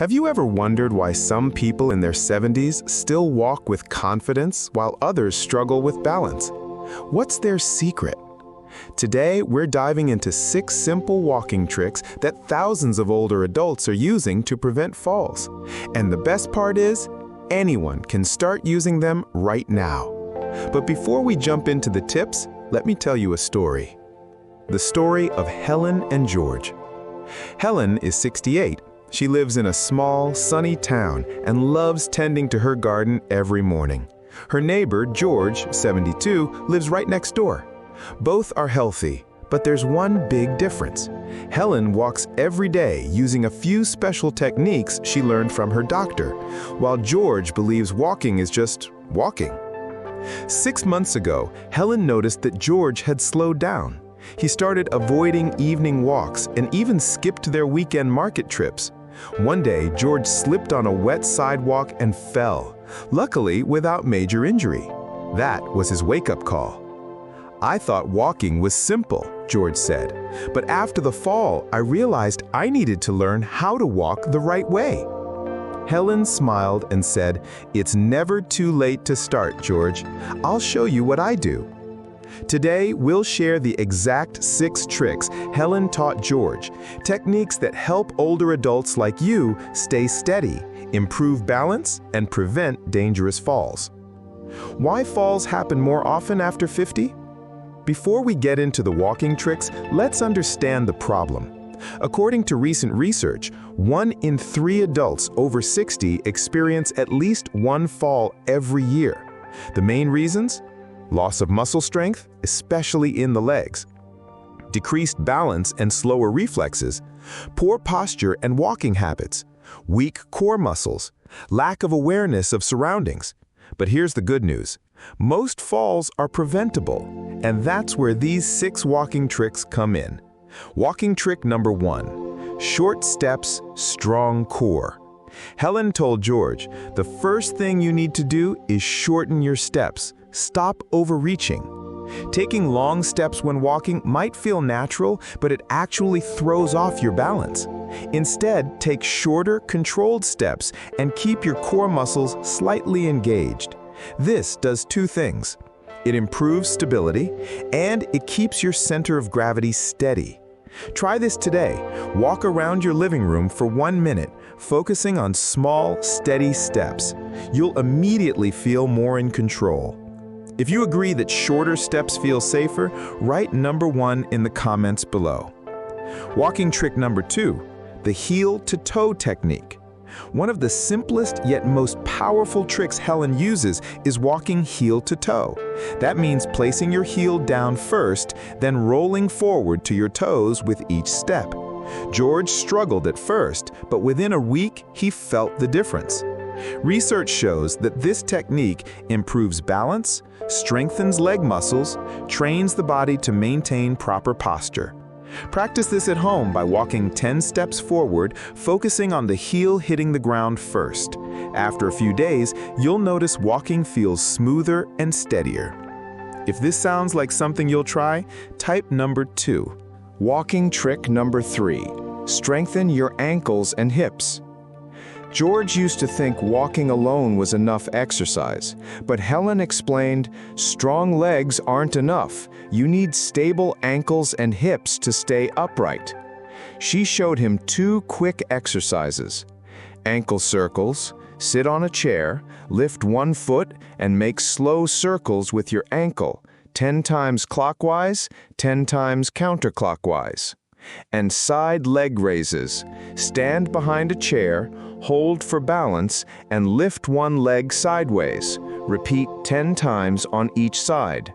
Have you ever wondered why some people in their 70s still walk with confidence while others struggle with balance? What's their secret? Today, we're diving into 6 simple walking tricks that thousands of older adults are using to prevent falls. And the best part is, anyone can start using them right now. But before we jump into the tips, let me tell you a story. The story of Helen and George. Helen is 68. She lives in a small, sunny town and loves tending to her garden every morning. Her neighbor, George, 72, lives right next door. Both are healthy, but there's one big difference. Helen walks every day using a few special techniques she learned from her doctor, while George believes walking is just walking. 6 months ago, Helen noticed that George had slowed down. He started avoiding evening walks and even skipped their weekend market trips. One day, George slipped on a wet sidewalk and fell, luckily without major injury. That was his wake-up call. "I thought walking was simple," George said, "but after the fall, I realized I needed to learn how to walk the right way." Helen smiled and said, "It's never too late to start, George. I'll show you what I do." Today, we'll share the exact 6 tricks Helen taught George, techniques that help older adults like you stay steady, improve balance, and prevent dangerous falls. Why falls happen more often after 50? Before we get into the walking tricks, let's understand the problem. According to recent research, 1 in 3 adults over 60 experience at least one fall every year. The main reasons? Loss of muscle strength, especially in the legs, decreased balance and slower reflexes, poor posture and walking habits, weak core muscles, lack of awareness of surroundings. But here's the good news. Most falls are preventable, and that's where these 6 walking tricks come in. Walking trick number 1, short steps, strong core. Helen told George, the first thing you need to do is shorten your steps. Stop overreaching. Taking long steps when walking might feel natural, but it actually throws off your balance. Instead, take shorter, controlled steps and keep your core muscles slightly engaged. This does 2 things. It improves stability, and it keeps your center of gravity steady. Try this today. Walk around your living room for 1 minute, focusing on small, steady steps. You'll immediately feel more in control. If you agree that shorter steps feel safer, write number 1 in the comments below. Walking trick number 2, the heel-to-toe technique. One of the simplest yet most powerful tricks Helen uses is walking heel-to-toe. That means placing your heel down first, then rolling forward to your toes with each step. George struggled at first, but within a week, he felt the difference. Research shows that this technique improves balance, strengthens leg muscles, trains the body to maintain proper posture. Practice this at home by walking 10 steps forward, focusing on the heel hitting the ground first. After a few days, you'll notice walking feels smoother and steadier. If this sounds like something you'll try, type number 2. Walking trick number 3, strengthen your ankles and hips. George used to think walking alone was enough exercise, but Helen explained, strong legs aren't enough. You need stable ankles and hips to stay upright. She showed him 2 quick exercises. Ankle circles, sit on a chair, lift 1 foot, and make slow circles with your ankle, 10 times clockwise, 10 times counterclockwise. And side leg raises. Stand behind a chair, hold for balance, and lift 1 leg sideways. Repeat 10 times on each side.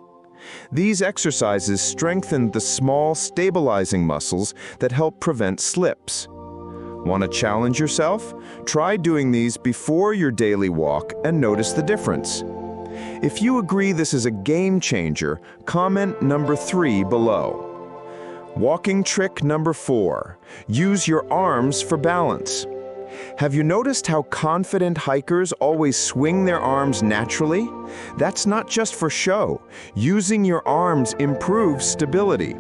These exercises strengthen the small stabilizing muscles that help prevent slips. Want to challenge yourself? Try doing these before your daily walk and notice the difference. If you agree this is a game changer, comment number 3 below. Walking trick number 4, use your arms for balance. Have you noticed how confident hikers always swing their arms naturally? That's not just for show. Using your arms improves stability.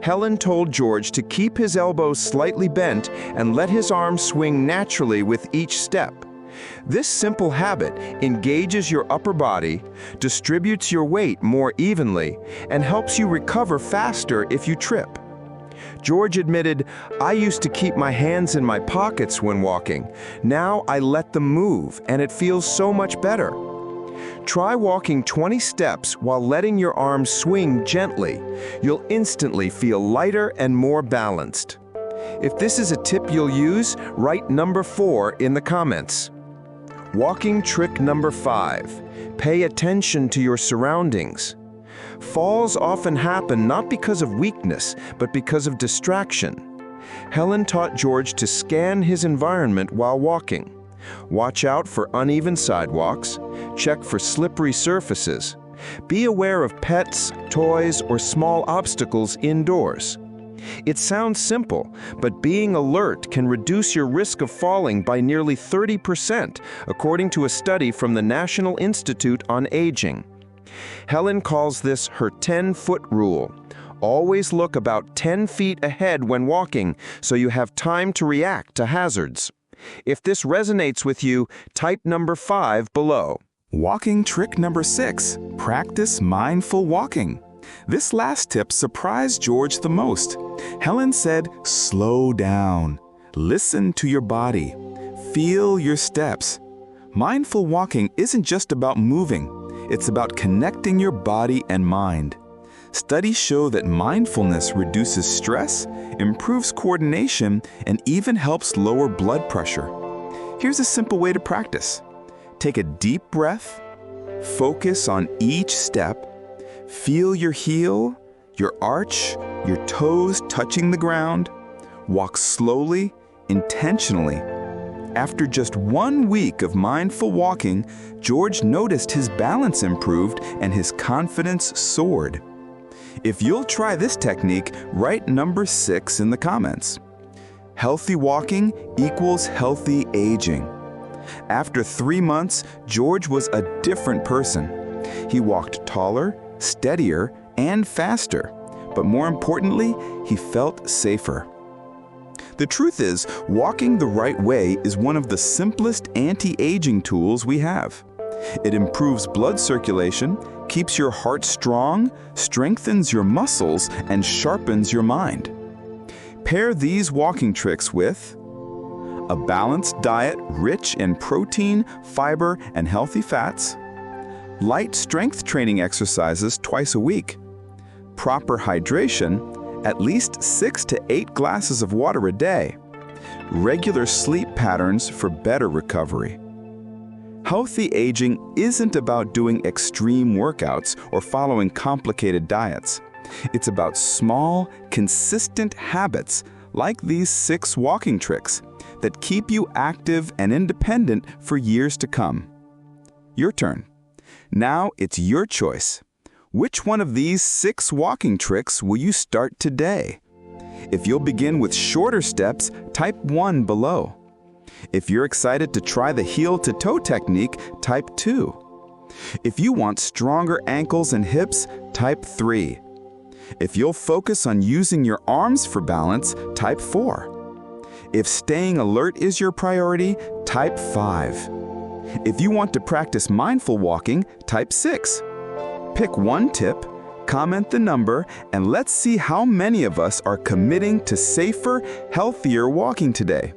Helen told George to keep his elbows slightly bent and let his arms swing naturally with each step. This simple habit engages your upper body, distributes your weight more evenly, and helps you recover faster if you trip. George admitted, "I used to keep my hands in my pockets when walking. Now I let them move, and it feels so much better." Try walking 20 steps while letting your arms swing gently. You'll instantly feel lighter and more balanced. If this is a tip you'll use, write number 4 in the comments. Walking trick number 5. Pay attention to your surroundings. Falls often happen not because of weakness, but because of distraction. Helen taught George to scan his environment while walking. Watch out for uneven sidewalks. Check for slippery surfaces. Be aware of pets, toys, or small obstacles indoors. It sounds simple, but being alert can reduce your risk of falling by nearly 30%, according to a study from the National Institute on Aging. Helen calls this her 10-foot rule. Always look about 10 feet ahead when walking, so you have time to react to hazards. If this resonates with you, type number 5 below. Walking trick number 6. Practice mindful walking. This last tip surprised George the most. Helen said, slow down. Listen to your body. Feel your steps. Mindful walking isn't just about moving. It's about connecting your body and mind. Studies show that mindfulness reduces stress, improves coordination, and even helps lower blood pressure. Here's a simple way to practice. Take a deep breath, focus on each step, feel your heel, your arch, your toes touching the ground. Walk slowly, intentionally. After just 1 week of mindful walking, George noticed his balance improved and his confidence soared. If you'll try this technique, write number 6 in the comments. Healthy walking equals healthy aging. After 3 months, George was a different person. He walked taller, steadier, and faster. But more importantly, he felt safer. The truth is, walking the right way is one of the simplest anti-aging tools we have. It improves blood circulation, keeps your heart strong, strengthens your muscles, and sharpens your mind. Pair these walking tricks with a balanced diet rich in protein, fiber, and healthy fats, light strength training exercises twice a week, proper hydration, at least 6 to 8 glasses of water a day, regular sleep patterns for better recovery. Healthy aging isn't about doing extreme workouts or following complicated diets. It's about small, consistent habits like these 6 walking tricks that keep you active and independent for years to come. Your turn. Now it's your choice. Which one of these 6 walking tricks will you start today? If you'll begin with shorter steps, type 1 below. If you're excited to try the heel-to-toe technique, type 2. If you want stronger ankles and hips, type 3. If you'll focus on using your arms for balance, type 4. If staying alert is your priority, type 5. If you want to practice mindful walking, type 6. Pick one tip, comment the number, and let's see how many of us are committing to safer, healthier walking today.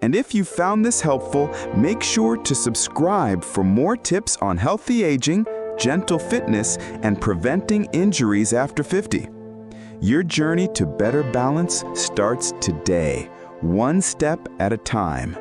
And if you found this helpful, make sure to subscribe for more tips on healthy aging, gentle fitness, and preventing injuries after 50. Your journey to better balance starts today, one step at a time.